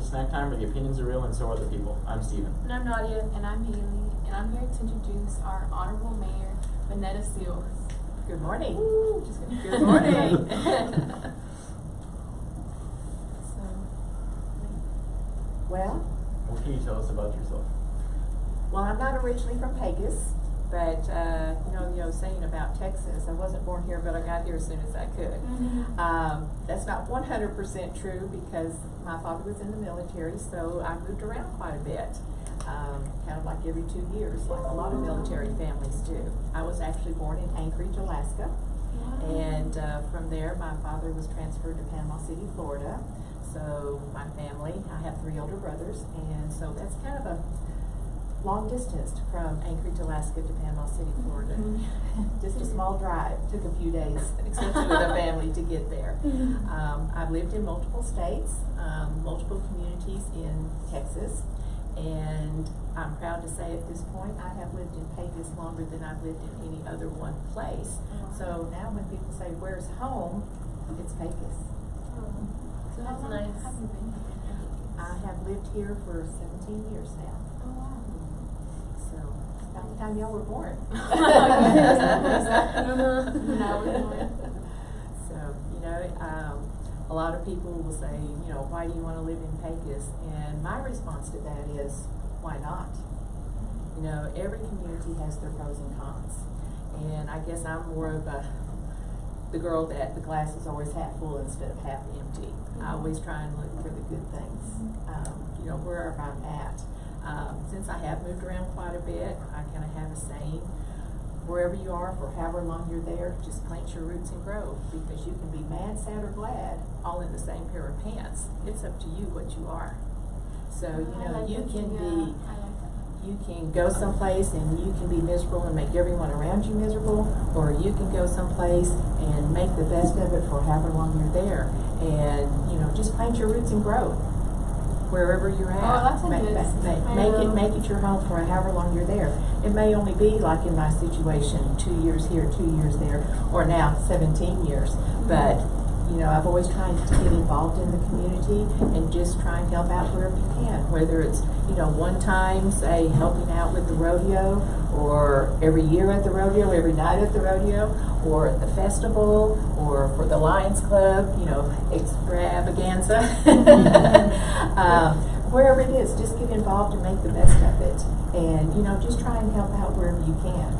to Snakh Time, where the opinions are real and so are the people. I'm Steven. And I'm Nadia. And I'm Haley, and I'm here to introduce our Honorable Mayor, Vanetta Seals. Good morning. Woo, just kidding. Good morning. So, Well, What can you tell us about yourself? I'm not originally from Pecos, but saying about Texas, I wasn't born here, but I got here as soon as I could. That's not 100% true because my father was in the military, so I moved around quite a bit, kind of like every 2 years, like a lot of military families do. I was actually born in Anchorage, Alaska, and from there my father was transferred to Panama City, Florida. So my family, I have 3 older brothers, and so that's kind of a long distance from Anchorage, Alaska to Panama City, Florida. Just a small drive. Took a few days, especially with a family, to get there. I've lived in multiple states, multiple communities in Texas, and I'm proud to say at this point I have lived in Pecos longer than I've lived in any other one place. So now when people say, "Where's home?" it's Pecos. so That's how long nice. have you been here? I have lived here for 17 years now. Oh, wow. So, about the time y'all were born. So, a lot of people will say, why do you want to live in Pecos? And my response to that is, why not? Every community has their pros and cons. And I guess I'm more of the girl that the glass is always half full instead of half empty. I always try and look for the good things, wherever I'm at. Since I have moved around quite a bit, I kind of have a saying, wherever you are for however long you're there, just plant your roots and grow, because you can be mad, sad, or glad all in the same pair of pants. It's up to you what you are. So, you can be, you can go someplace and you can be miserable and make everyone around you miserable, or you can go someplace and make the best of it for however long you're there. And, just plant your roots and grow wherever you're at. Oh, that's a good Make it your home for however long you're there. It may only be like in my situation, 2 years here, 2 years there, or now 17 years. But I've always tried to get involved in the community and just try and help out wherever you can. Whether it's one time, say, helping out with the rodeo, or every year at the rodeo, every night at the rodeo, or at the festival, or for the Lions Club, extravaganza. Wherever it is, just get involved and make the best of it. And, just try and help out wherever you can.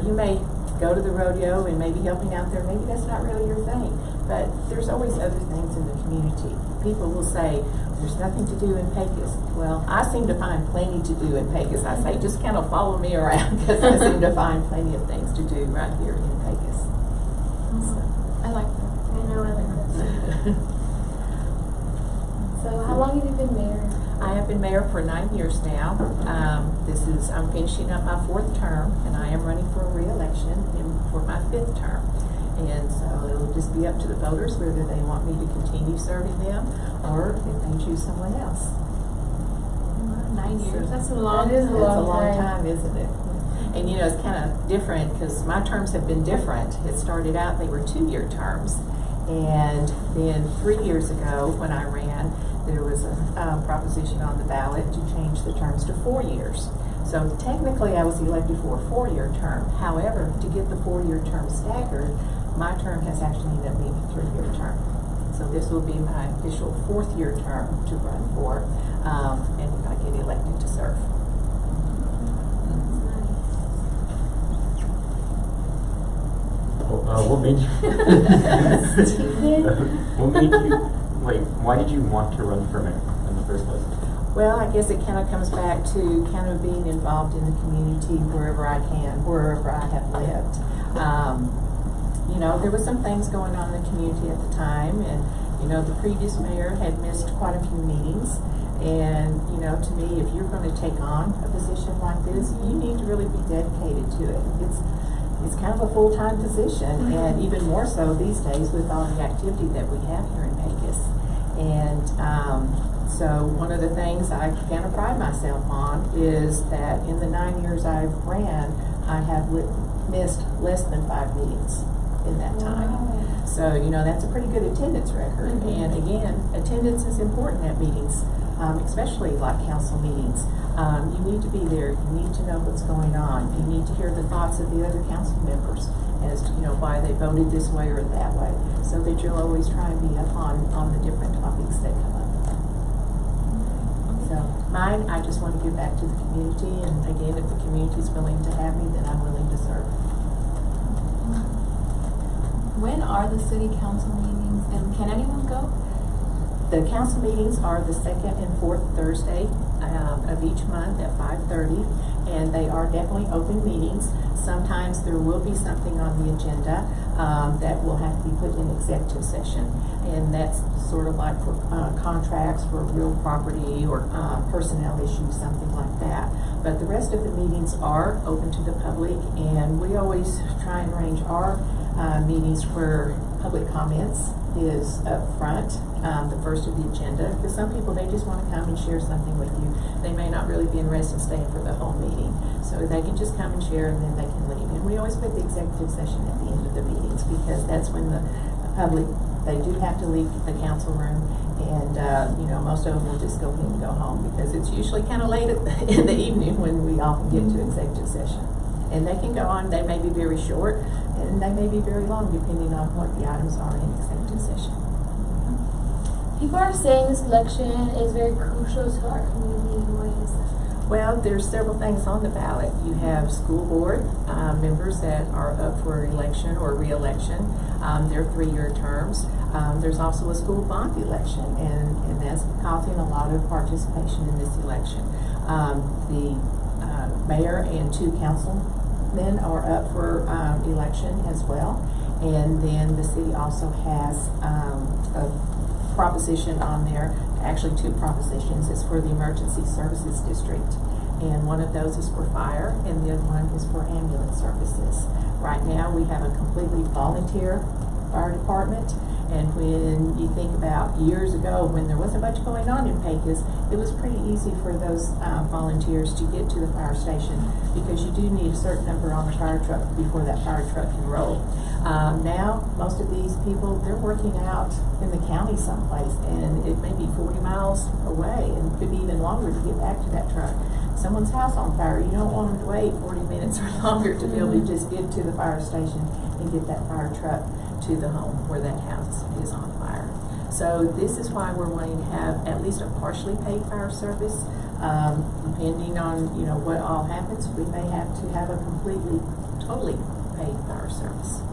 You may go to the rodeo and maybe helping out there, maybe that's not really your thing. But there's always other things in the community. People will say, there's nothing to do in Pecos. Well, I seem to find plenty to do in Pecos. I say, just kind of follow me around, because I seem to find plenty of things to do right here in Pecos. So. I like that. I know, I like that. So how long have you been mayor? I have been mayor for 9 years now. I'm finishing up my 4th term, and I am running for a re-election for my 5th term. And so it'll just be up to the voters whether they want me to continue serving them or if they choose someone else. 9 years. That's a long. That is a That's long a long time. time, isn't it? And it's kind of different because my terms have been different. It started out, they were 2-year terms. And then 3 years ago when I ran, there was a proposition on the ballot to change the terms to 4 years. So technically I was elected for a 4-year term. However, to get the 4-year term staggered, my term has actually ended up being a 3-year term. So this will be my official 4th-year term to run for, and if I get elected to serve. What made you? Why did you want to run for mayor in the first place? Well, I guess it kind of comes back to kind of being involved in the community wherever I can, wherever I have lived. There were some things going on in the community at the time, and the previous mayor had missed quite a few meetings. And to me, if you're going to take on a position like this, you need to really be dedicated to it. It's kind of a full-time position, and even more so these days with all the activity that we have here in Pecos. And so one of the things I kind of pride myself on is that in the 9 years I've ran, I have missed less than 5 meetings in that time. Wow. So, that's a pretty good attendance record. And again, attendance is important at meetings. especially like council meetings. You need to be there. You need to know what's going on. You need to hear the thoughts of the other council members as to, why they voted this way or that way, so that you'll always try and be up on the different topics that come up. So mine, I just want to give back to the community, and again, if the community is willing to have me, then I'm willing to serve. When are the city council meetings, and can anyone go? The council meetings are the second and fourth Thursday of each month at 5:30, and they are definitely open meetings. Sometimes there will be something on the agenda that will have to be put in executive session, and that's sort of like for contracts for real property or personnel issues, something like that. But the rest of the meetings are open to the public, and we always try and arrange our meetings where public comments is up front, the first of the agenda, because some people, they just want to come and share something with you. They may not really be interested in staying for the whole meeting, so they can just come and share, and then they can leave. And we always put the executive session at the end of the meetings, because that's when the public, they do have to leave the council room, and most of them will just go ahead and go home, because it's usually kind of late in the evening when we often get to executive session. And they can go on, they may be very short, and they may be very long, depending on what the items are in executive session. People are saying this election is very crucial to our community. Why is that? Well, there's several things on the ballot. You have school board members that are up for election or re-election. They're 3-year terms. There's also a school bond election, and that's causing a lot of participation in this election. The mayor and 2 councilmen are up for election as well. And then the city also has a proposition on there, actually 2 propositions. It's for the emergency services district, and one of those is for fire, and the other one is for ambulance services. Right now we have a completely volunteer fire department, and when you think about years ago when there wasn't much going on in Pecos, it was pretty easy for those volunteers to get to the fire station, because you do need a certain number on the fire truck before that fire truck can roll. Now, most of these people, they're working out in the county someplace, and it may be 40 miles away, and it could be even longer to get back to that truck. Someone's house on fire, you don't want them to wait 40 minutes or longer to be able to just get to the fire station and get that fire truck to the home where that house is on fire. So this is why we're wanting to have at least a partially paid fire service. Depending on what all happens, we may have to have a totally paid fire service.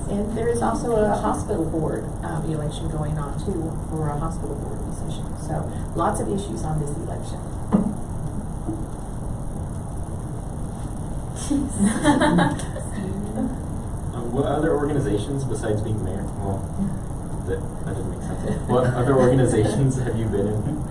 And there is also a hospital board election going on too, for a hospital board position. So lots of issues on this election. What other organizations besides being mayor? Well, that didn't make sense. What other organizations have you been in?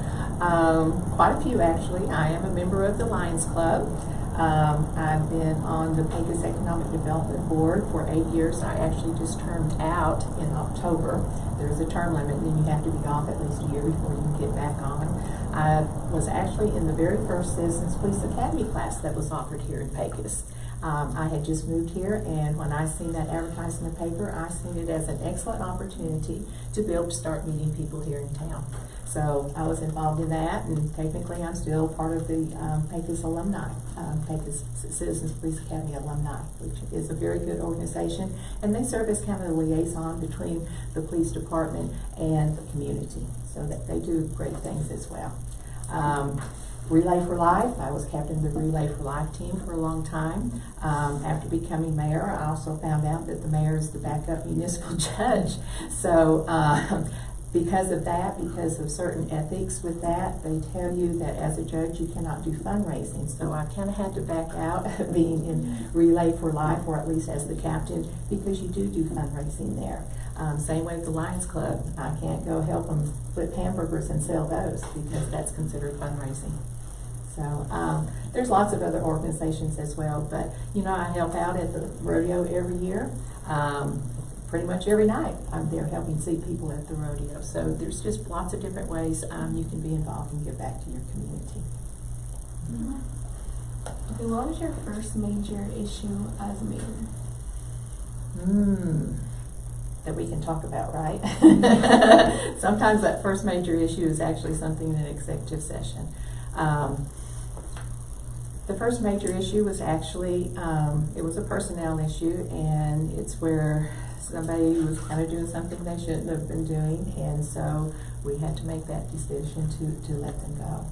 Quite a few, actually. I am a member of the Lions Club. I've been on the Pecos Economic Development Board for 8 years. I actually just termed out in October. There's a term limit, and then you have to be off at least a year before you can get back on. I was actually in the very first Citizens Police Academy class that was offered here in Pecos. I had just moved here, and when I seen that advertised in the paper, I seen it as an excellent opportunity to be able to start meeting people here in town. So I was involved in that, and technically I'm still part of the Pecos alumni, Pecos Citizens Police Academy alumni, which is a very good organization, and they serve as kind of a liaison between the police department and the community, so that they do great things as well. Relay for Life, I was captain of the Relay for Life team for a long time. After becoming mayor, I also found out that the mayor is the backup municipal judge. So because of that, because of certain ethics with that, they tell you that as a judge you cannot do fundraising. So I kind of had to back out of being in Relay for Life, or at least as the captain, because you do fundraising there. Same way with the Lions Club. I can't go help them flip hamburgers and sell those, because that's considered fundraising. So there's lots of other organizations as well, but I help out at the rodeo every year. Pretty much every night I'm there helping see people at the rodeo. So there's just lots of different ways you can be involved and give back to your community. Okay, what was your first major issue as mayor? that we can talk about, right? Sometimes that first major issue is actually something in an executive session. The first major issue was actually, it was a personnel issue, and it's where somebody was kind of doing something they shouldn't have been doing, and so we had to make that decision to let them go.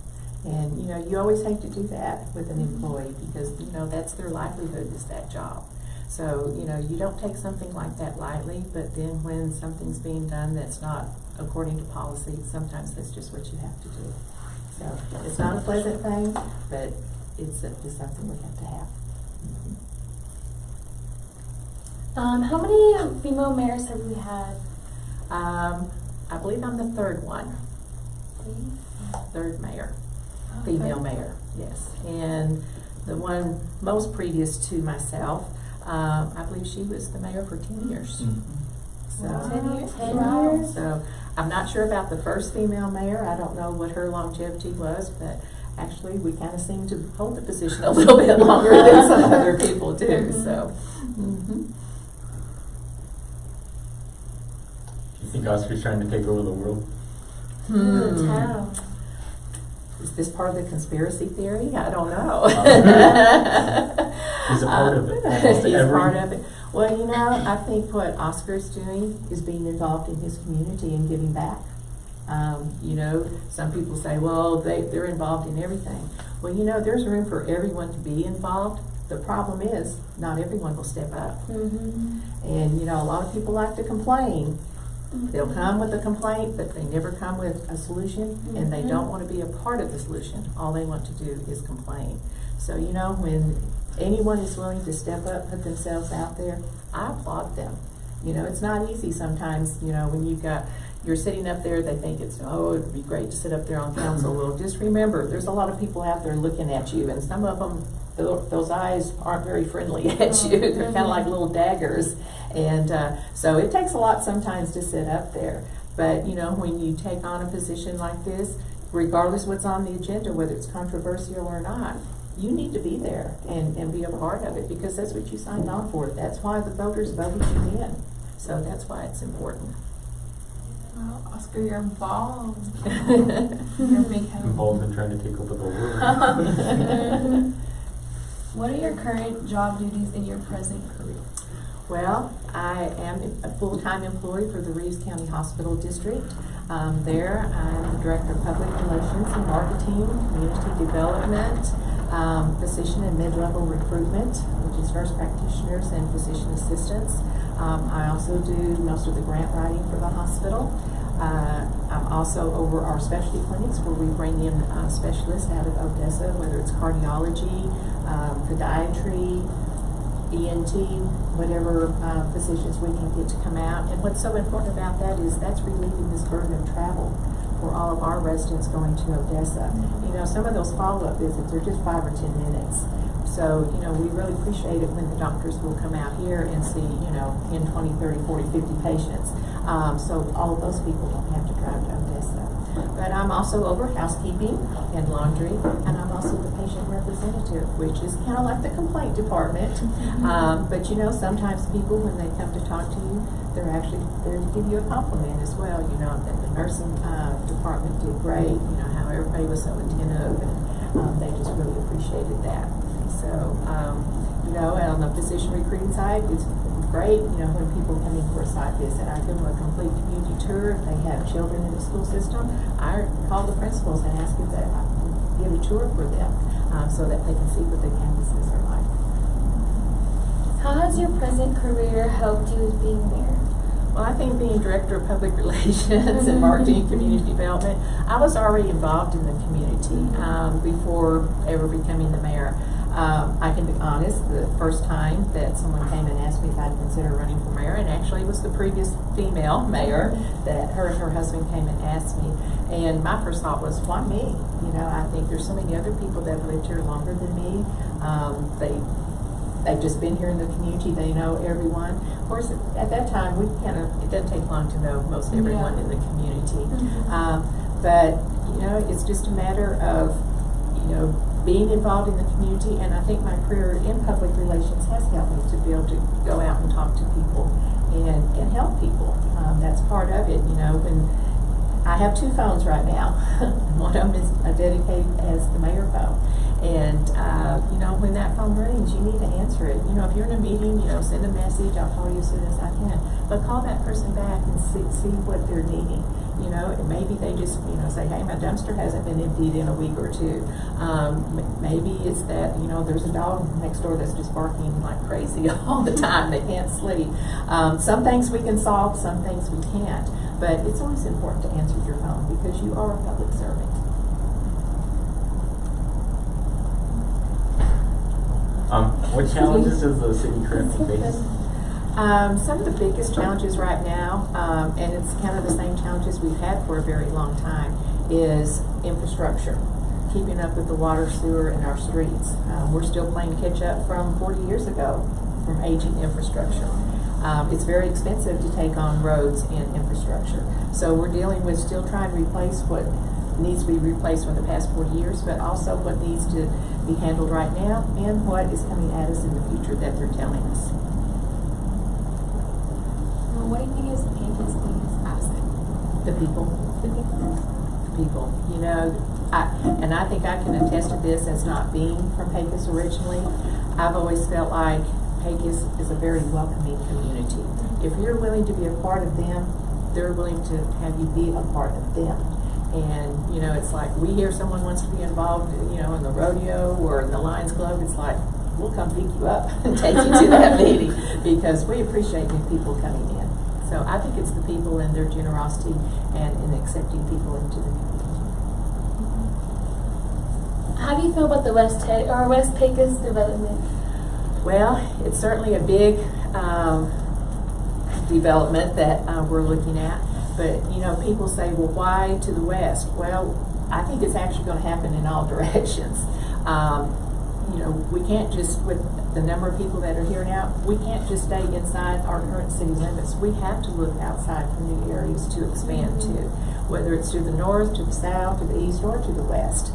And, you know, you always hate to do that with an employee because, you know, that's their livelihood is that job. So, you know, you don't take something like that lightly, but then when something's being done that's not according to policy, sometimes that's just what you have to do. So, it's not a pleasant thing, but it's just something we have to have. How many female mayors have we had? I believe I'm the third one. Third mayor. Female mayor, yes. And the one most previous to myself, I believe she was the mayor for 10 years. So, Wow. 10 years? 10 Wow. years? So I'm not sure about the first female mayor. I don't know what her longevity was, but actually we kind of seem to hold the position a little bit longer than some other people do. So. Do you think Oscar's trying to take over the world? The town. Is this part of the conspiracy theory? I don't know. He's a part of it. Almost He's every- part of it. Well, you know, I think what Oscar's doing is being involved in his community and giving back. You know, some people say, well, they're involved in everything. Well, you know, there's room for everyone to be involved. The problem is, not everyone will step up. And, you know, a lot of people like to complain. They'll come with a complaint, but they never come with a solution, and they don't want to be a part of the solution. All they want to do is complain. So, you know, when anyone is willing to step up, put themselves out there, I applaud them. You know, it's not easy sometimes, you know, when you're sitting up there, they think it'd be great to sit up there on council. Well, just remember, there's a lot of people out there looking at you, and some of them, those eyes aren't very friendly at you. They're kind of like little daggers. And so it takes a lot sometimes to sit up there. But, you know, when you take on a position like this, regardless what's on the agenda, whether it's controversial or not, you need to be there and be a part of it because that's what you signed on for. That's why the voters voted you in. So that's why it's important. Wow, Oscar, you're involved. You're a big help. Involved in trying to take over the world. What are your current job duties in your present career? Well, I am a full-time employee for the Reeves County Hospital District. There, I'm the Director of Public Relations and Marketing, Community Development, physician and mid-level recruitment, which is nurse practitioners and physician assistants. I also do most of the grant writing for the hospital. I'm also over our specialty clinics where we bring in specialists out of Odessa, whether it's cardiology, podiatry, ENT, whatever physicians we can get to come out. And what's so important about that is that's relieving this burden of travel for all of our residents going to Odessa. You know, some of those follow-up visits are just 5 or 10 minutes. So, you know, we really appreciate it when the doctors will come out here and see, you know, 10, 20, 30, 40, 50 patients. So all of those people don't have to drive to Odessa. But I'm also over housekeeping and laundry, and I'm also the patient representative, which is kind of like the complaint department. But you know, sometimes people, when they come to talk to you, they're actually there to give you a compliment as well. You know, that the nursing department did great, you know, how everybody was so attentive, and they just really appreciated that. So, you know, and on the physician recruiting side, it's great, you know, when people come in for a site visit. I give them a complete community tour. If they have children in the school system, I call the principals and ask if they give a tour for them so that they can see what the campuses are like. How has your present career helped you with being mayor? Well, I think being Director of Public Relations and Marketing and Community Development, I was already involved in the community before ever becoming the mayor. I can be honest, the first time that someone came and asked me if I'd consider running for mayor, and actually it was the previous female mayor that her and her husband came and asked me, and my first thought was, why me? You know, I think there's so many other people that have lived here longer than me. They've just been here in the community, they know everyone. Of course, at that time, it doesn't take long to know most everyone in the community. But, you know, it's just a matter of, you know, being involved in the community, and I think my career in public relations has helped me to be able to go out and talk to people and help people. part of it, you know, when I have 2 phones right now. One of them is dedicated as the mayor phone. And, you know, when that phone rings, you need to answer it. You know, if you're in a meeting, you know, send a message, I'll call you as soon as I can. But call that person back and see what they're needing. You know, and maybe they just, you know, say, hey, my dumpster hasn't been emptied in a week or 2. Maybe it's that, you know, there's a dog next door that's just barking like crazy all the time. They can't sleep. Some things we can solve, some things we can't. But it's always important to answer your phone because you are a public servant. What challenges does the city currently face? Some of the biggest challenges right now, and it's kind of the same challenges we've had for a very long time, is infrastructure. Keeping up with the water, sewer, and our streets. We're still playing catch up from 40 years ago from aging infrastructure. It's very expensive to take on roads and infrastructure. So we're dealing with still trying to replace what needs to be replaced from the past 40 years, but also what needs to be handled right now and what is coming at us in the future that they're telling us. What do you think is Pecos' biggest asset? The people. The people. You know, I think I can attest to this as not being from Pecos originally. I've always felt like Pecos is a very welcoming community. If you're willing to be a part of them, they're willing to have you be a part of them. And, you know, it's like we hear someone wants to be involved, you know, in the rodeo or in the Lions Club, it's like, we'll come pick you up and take you to that meeting because we appreciate new people coming in. So I think it's the people and their generosity and in accepting people into the community. How do you feel about the West Pecos development? Well, it's certainly a big development that we're looking at. But, you know, people say, well, why to the west? Well, I think it's actually going to happen in all directions. You know, we can't just, with the number of people that are here now, we can't just stay inside our current city limits. We have to look outside for new areas to expand to, whether it's to the north, to the south, to the east, or to the west.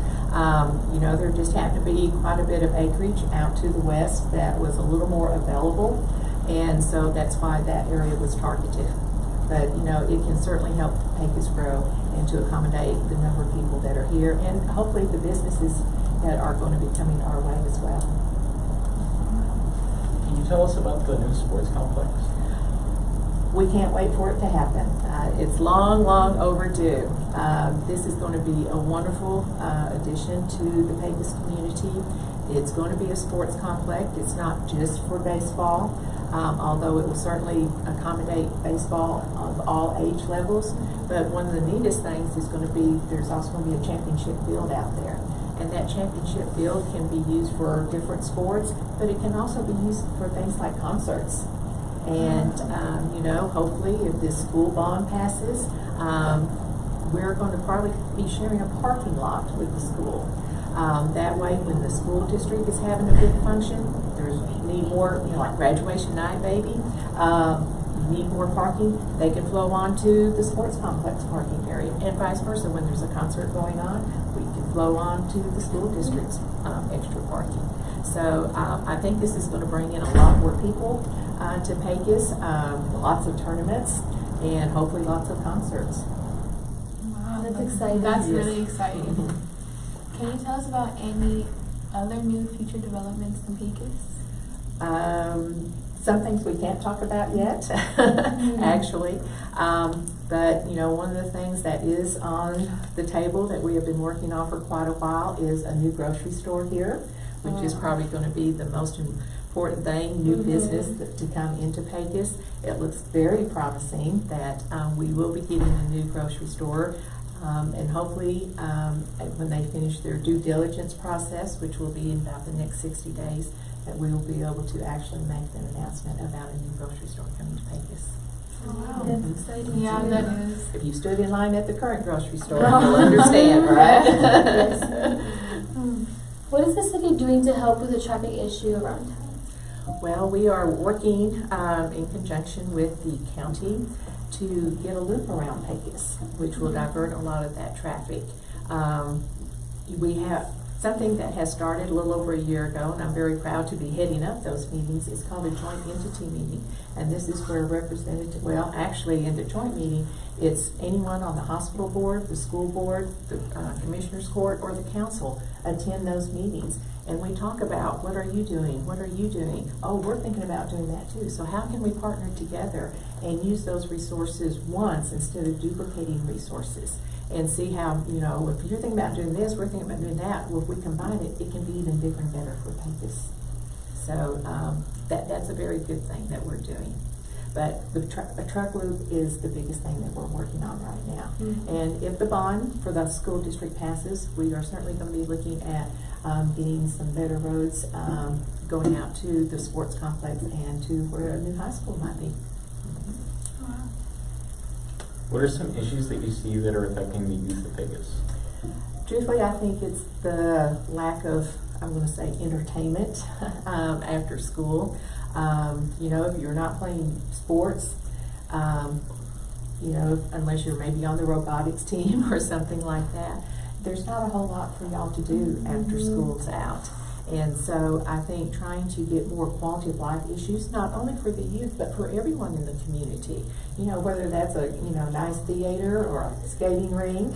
You know, there just happened to be quite a bit of acreage out to the west that was a little more available, and so that's why that area was targeted. But, you know, it can certainly help Pecos grow and to accommodate the number of people that are here and hopefully the businesses that are going to be coming our way as well. Can you tell us about the new sports complex? We can't wait for it to happen. It's long, long overdue. This is going to be a wonderful addition to the Pecos community. It's going to be a sports complex. It's not just for baseball, although it will certainly accommodate baseball of all age levels. But one of the neatest things is going to be, there's also going to be a championship field out there. And that championship field can be used for different sports, but it can also be used for things like concerts. And, you know, hopefully if this school bond passes, we're going to probably be sharing a parking lot with the school. That way, when the school district is having a big function, there's need more, you know, like graduation night, maybe, need more parking, they can flow onto the sports complex parking area, and vice versa. When there's a concert going on, we can flow on to the school district's extra parking. So I think this is going to bring in a lot more people to Pecos, lots of tournaments, and hopefully lots of concerts. Wow, That's exciting. That's Yes. really exciting. Can you tell us about any other new future developments in Pecos? Some things we can't talk about yet, actually. But, you know, one of the things that is on the table that we have been working on for quite a while is a new grocery store here, which is probably going to be the most important thing, new business to come into Pecos. It looks very promising that we will be getting a new grocery store. And hopefully, when they finish their due diligence process, which will be in about the next 60 days, that we will be able to actually make an announcement about a new grocery store coming to Pecos. Oh, wow. That's exciting. Yeah, too. that is. If you stood in line at the current grocery store, you'll understand, right? Yes. What is the city doing to help with the traffic issue around town? Well, we are working in conjunction with the county to get a loop around Pecos, which will divert a lot of that traffic. We have Something that has started a little over a year ago, and I'm very proud to be heading up those meetings, is called a joint entity meeting. And this is where representative, well, actually in the joint meeting, it's anyone on the hospital board, the school board, the commissioner's court, or the council attend those meetings. And we talk about, what are you doing? What are you doing? Oh, we're thinking about doing that too. So how can we partner together and use those resources once instead of duplicating resources? And see how, you know, if you're thinking about doing this, we're thinking about doing that. Well, if we combine it, it can be even bigger and better for Pecos. So that's a very good thing that we're doing. But the truck loop is the biggest thing that we're working on right now. Mm-hmm. And if the bond for the school district passes, we are certainly going to be looking at getting some better roads going out to the sports complex and to where a new high school might be. What are some issues that you see that are affecting the youth of Pecos? Truthfully, I think it's the lack of, I'm going to say, entertainment after school. You know, if you're not playing sports, you know, unless you're maybe on the robotics team or something like that, there's not a whole lot for y'all to do after school's out. And so I think trying to get more quality of life issues, not only for the youth, but for everyone in the community. You know, whether that's a, you know, nice theater or a skating rink,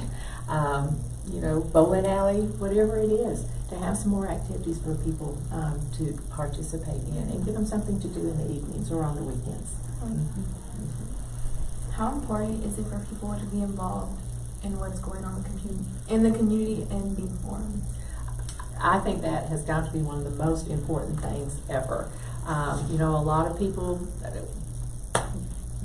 you know, bowling alley, whatever it is, to have some more activities for people to participate in and give them something to do in the evenings or on the weekends. How important is it for people to be involved in what's going on in the community and be informed? I think that has got to be one of the most important things ever. You know, a lot of people,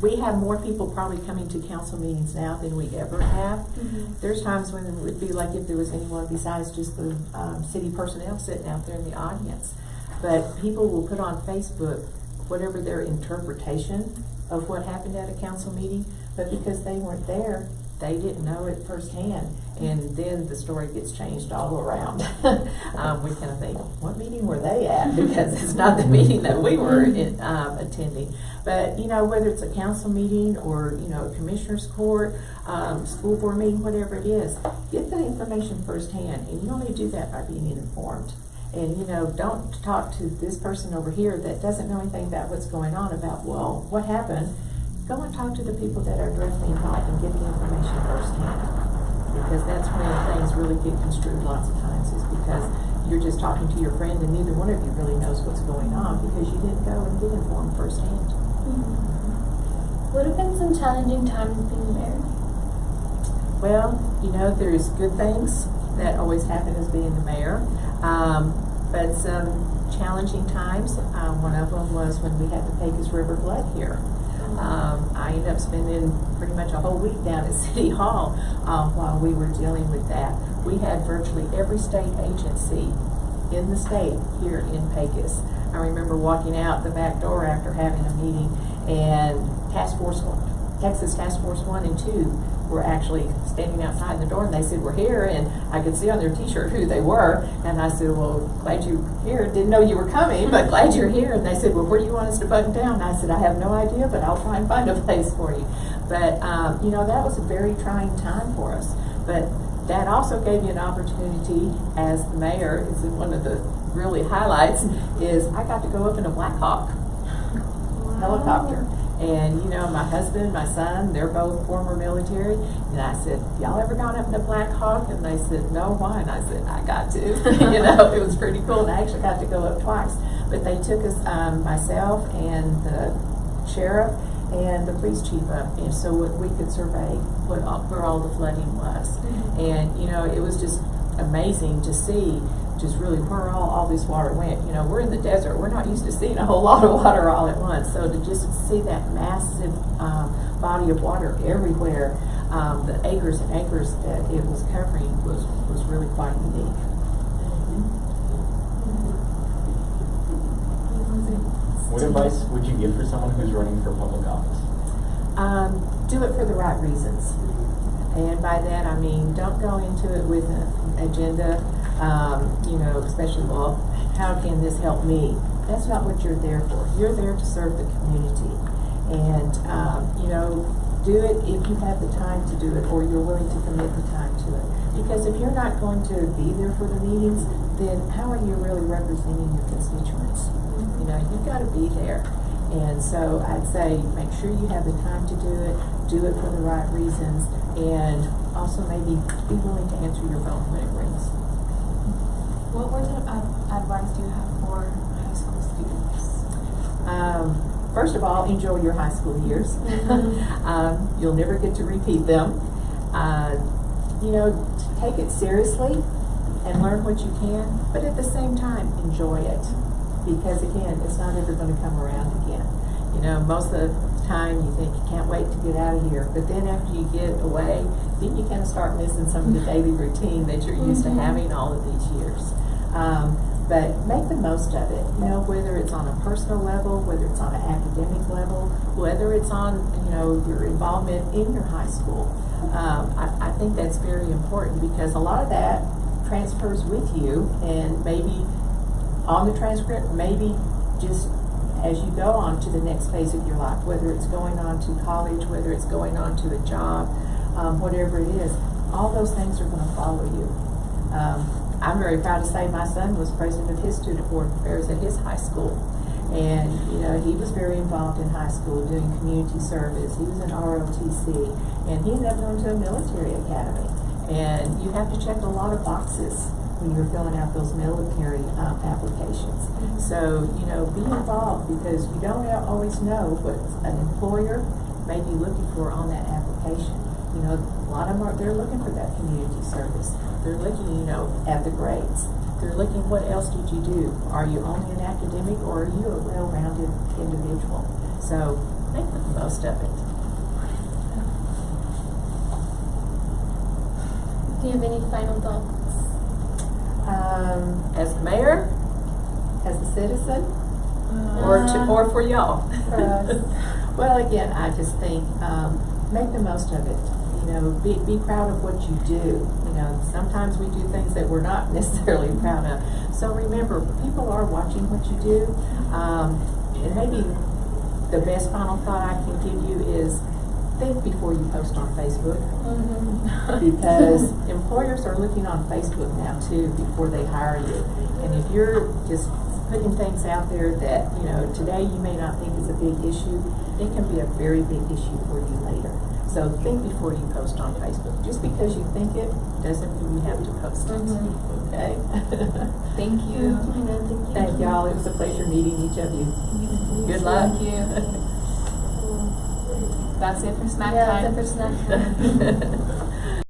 we have more people probably coming to council meetings now than we ever have. Mm-hmm. There's times when it would be like if there was anyone besides just the city personnel sitting out there in the audience. But people will put on Facebook whatever their interpretation of what happened at a council meeting, but because they weren't there, they didn't know it firsthand, and then the story gets changed all around. We kind of think, what meeting were they at? Because it's not the meeting that we were attending. But, you know, whether it's a council meeting or, you know, a commissioner's court, school board meeting, whatever it is, get the information firsthand, and you only do that by being informed. And, you know, don't talk to this person over here that doesn't know anything about what's going on about, well, what happened? Go and talk to the people that are directly involved and get the information firsthand. Because that's when things really get construed lots of times, is because you're just talking to your friend and neither one of you really knows what's going on because you didn't go and get informed firsthand. Mm-hmm. What have been some challenging times being mayor? Well, you know, there's good things that always happen as being the mayor. But some challenging times, one of them was when we had the Pecos River flood here. I ended up spending pretty much a whole week down at City Hall while we were dealing with that. We had virtually every state agency in the state here in Pecos. I remember walking out the back door after having a meeting, and Texas Task Force 1 and 2 were actually standing outside the door, and they said, we're here, and I could see on their t-shirt who they were, and I said, well, glad you're here, didn't know you were coming, but glad you're here. And they said, well, where do you want us to button down? And I said, I have no idea, but I'll try and find a place for you. But, you know, that was a very trying time for us, but that also gave me an opportunity as the mayor. It's one of the really highlights is I got to go up in a Black Hawk helicopter. And, you know, my husband, my son, they're both former military. And I said, y'all ever gone up in a Black Hawk? And they said, no, why? And I said, I got to. You know, it was pretty cool. And I actually got to go up twice. But they took us, myself and the sheriff and the police chief up, and so we could survey where all the flooding was. Mm-hmm. And, you know, it was just amazing to see just really where all this water went. You know, we're in the desert. We're not used to seeing a whole lot of water all at once. So to just see that massive body of water everywhere, the acres and acres that it was covering was really quite unique. What advice would you give for someone who's running for public office? Do it for the right reasons. And by that I mean, don't go into it with an agenda, you know, especially, well, how can this help me? That's not what you're there for. You're there to serve the community. And, you know, do it if you have the time to do it, or you're willing to commit the time to it. Because if you're not going to be there for the meetings, then how are you really representing your constituents? You know, you've got to be there. And so I'd say make sure you have the time to do it for the right reasons, and also maybe be willing to answer your phone when it rings. What words of advice do you have for high school students? First of all, enjoy your high school years. You'll never get to repeat them. You know, take it seriously and learn what you can, but at the same time, enjoy it. Because again, it's not ever going to come around again. You know, most of the time you think you can't wait to get out of here, but then after you get away, then you kind of start missing some of the daily routine that you're used to having all of these years. But make the most of it, you know, whether it's on a personal level, whether it's on an academic level, whether it's on, you know, your involvement in your high school. I think that's very important, because a lot of that transfers with you, and maybe on the transcript, maybe just as you go on to the next phase of your life, whether it's going on to college, whether it's going on to a job, whatever it is, all those things are going to follow you. I'm very proud to say my son was president of his student board affairs at his high school. And, you know, he was very involved in high school doing community service. He was in ROTC, and he ended up going to a military academy. And you have to check a lot of boxes when you're filling out those military applications. So, you know, be involved, because you don't always know what an employer may be looking for on that application. You know, a lot of them they're looking for that community service. They're looking, you know, at the grades. They're looking, what else did you do? Are you only an academic, or are you a well-rounded individual? So make the most of it. Do you have any final thoughts? As a mayor, as a citizen, or for y'all? For us. Well, again, I just think make the most of it. You know, be proud of what you do. You know, sometimes we do things that we're not necessarily proud of. So remember, people are watching what you do. And maybe the best final thought I can give you is think before you post on Facebook. Because employers are looking on Facebook now too before they hire you. And if you're just putting things out there that, you know, today you may not think is a big issue, it can be a very big issue for you later. So think before you post on Facebook. Just because you think it doesn't mean you have to post it. Okay? Thank you. Thank y'all. It was a pleasure meeting each of you. Good luck. Thank you. That's it for snack Yeah, time. that's it for snack time.